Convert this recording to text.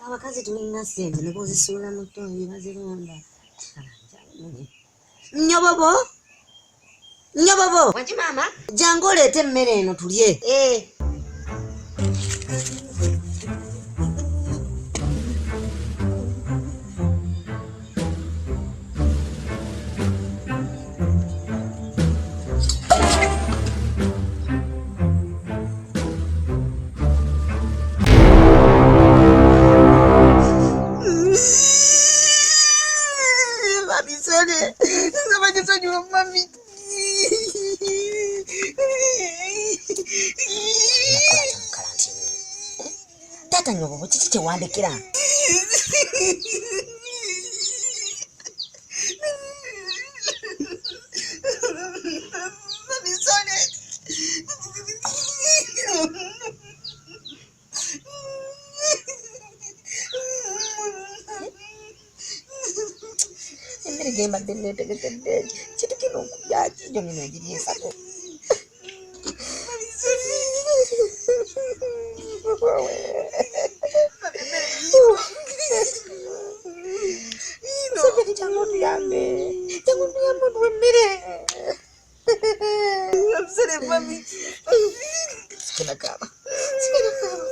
abakazi tulina ssente ne bozisuula mu ttongi bazironda. Nnyobobo, nnyobobo, waki maama, jangu oleete emmere eno tulye. Sabajisonyiwa mami. Tata Nyobobo, kiki kyewandikira? Emmere gye mbadde nneetegekedde kitukira okulya kijo nino egiri esatu. Museveni jangu otuyambe, jangu otuyambe otuwe emmere. Abusere mami. Sikena kaaba. Sikena kaaba.